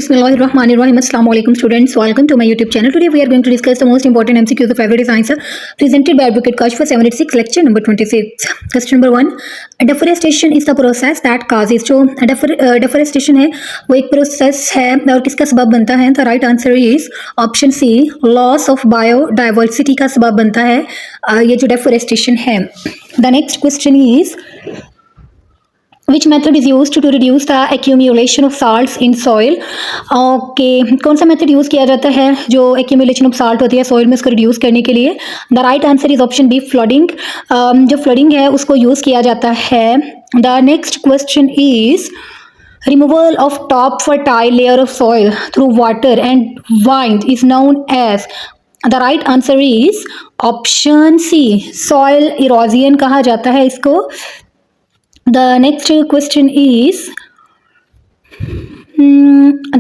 Bismillahirrahmanirrahim. Assalamu alaikum students. Welcome to my YouTube channel. Today we are going to discuss the most important MCQs of everyday science presented by Advocate Kashfa 786 lecture number 26. Question number 1. Deforestation is the process that causes. जो deforestation है वो एक process है और किसका सबब बनता है? The right answer is option C. Loss of biodiversity का सबब बनता है ये जो deforestation है. The next question is which method is used to reduce the accumulation of salts in soil? Okay कौन सा मेथड यूज़ किया जाता है जो accumulation of salt होती है सॉइल में उसको रिड्यूस करने के लिए? The right answer is option B flooding. जो फ्लडिंग है उसको यूज़ किया जाता है. The next question is removal of top fertile layer of soil through water and wind is known as. The right answer is option C. soil erosion कहा जाता है इसको. The next question is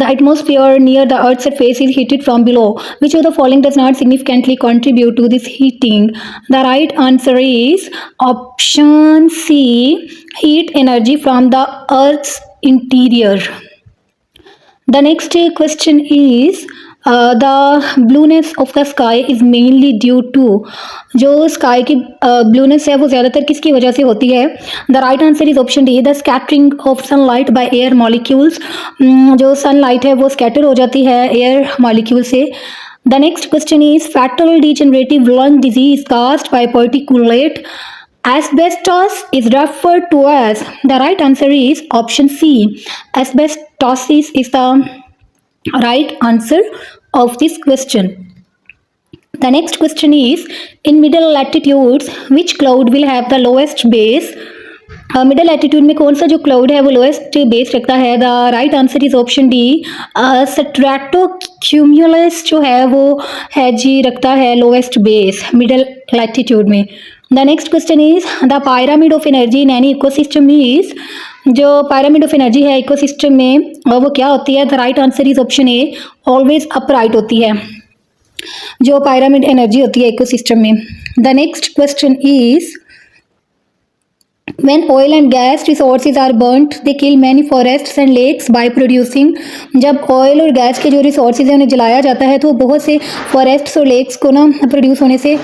the atmosphere near the Earth's surface is heated from below. Which of the following does not significantly contribute to this heating? The right answer is option C. Heat energy from the Earth's interior. The next question is the blueness of the sky is mainly due to. जो sky की blueness है वो ज़्यादातर किसकी वजह से होती है? The right answer is option D the scattering of sunlight by air molecules. जो सनलाइट है वो स्कैटर हो जाती है एयर मॉलिक्यूल से. The next question is fatal degenerative lung disease caused bye particulate asbestos is referred to as. The right answer is option C. Asbestosis is the right answer of this question. The next question is in middle latitudes which cloud will have the lowest base? Middle latitude में कौन सा जो cloud है वो lowest base रखता है? The right answer is option D stratocumulus जो है वो है जी रखता है लोएस्ट बेस मिडल लैटिट्यूड में. The next question is the pyramid of energy in any ecosystem is. जो पायरामिड ऑफ एनर्जी है इकोसिस्टम में वो क्या होती है? The right answer is option A always upright होती है जो पायरामिड एनर्जी होती है इकोसिस्टम में. The next question is when oil and gas resources are burnt they kill many forests and lakes by producing. जब ऑयल और gas के जो रिसोर्सेज हैं उन्हें जलाया जाता है तो बहुत से फॉरेस्ट्स और लेक्स को ना प्रोड्यूस होने से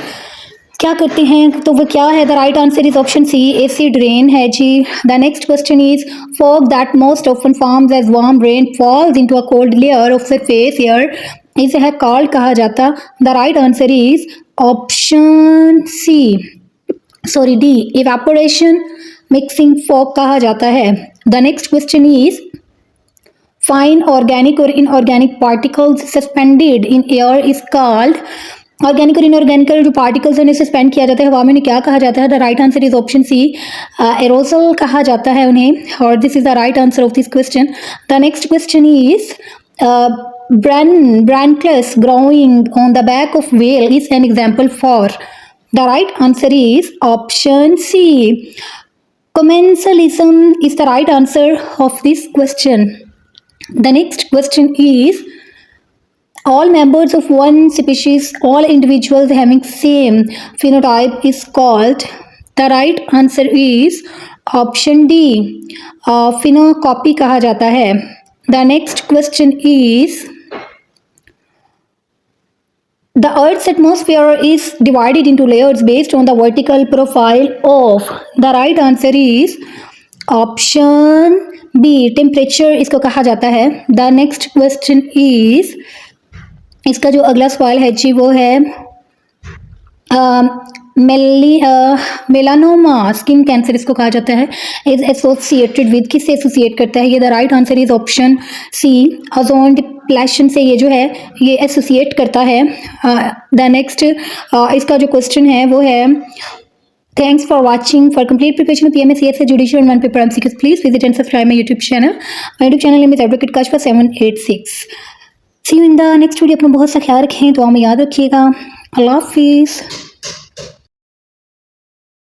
क्या करते हैं? तो वो क्या है? The right answer is option C acid rain है जी. The next question is fog that most often forms as warm rain falls into a cold layer of surface air इसे है कॉल्ड कहा जाता. The right answer is option C sorry D evaporation mixing fog कहा जाता है. The next question is fine organic और inorganic particles suspended in air is called. Organic और inorganic जो पार्टिकल्स उन्हें सस्पेंड किया जाता है हवा में उन्हें क्या कहा जाता है? The right answer is option C aerosol कहा जाता है उन्हें और this is the right answer of this question. The next question is branchles growing on the back of whale is an example for. The right answer is option C. Commensalism is the right answer of this question. The next question is all members of one species, all individuals having same phenotype is called. The right answer is option D. Phenocopy कहा जाता है. The next question is the Earth's atmosphere is divided into layers based on the vertical profile of. The right answer is option B. Temperature इसको कहा जाता है. The next question is इसका जो अगला सवाल है जी वो है मेलानोमा स्किन कैंसर इसको कहा जाता है इज एसोसिएटेड विद. किससे एसोसिएट करता है ये? The right answer is option C ozone depletion से ये जो है ये एसोसिएट करता है. द नेक्स्ट इसका जो क्वेश्चन है वो है Thanks for watching. For complete preparation of PMS, CSA, Judicial and one paper MCQs, please visit and subscribe my YouTube channel. My YouTube channel name is Advocate Kashfa 786. See you in the next video. अपना बहुत सा ख्याल रखें, दुआ में याद रखिएगा. अल्लाह हाफिज़.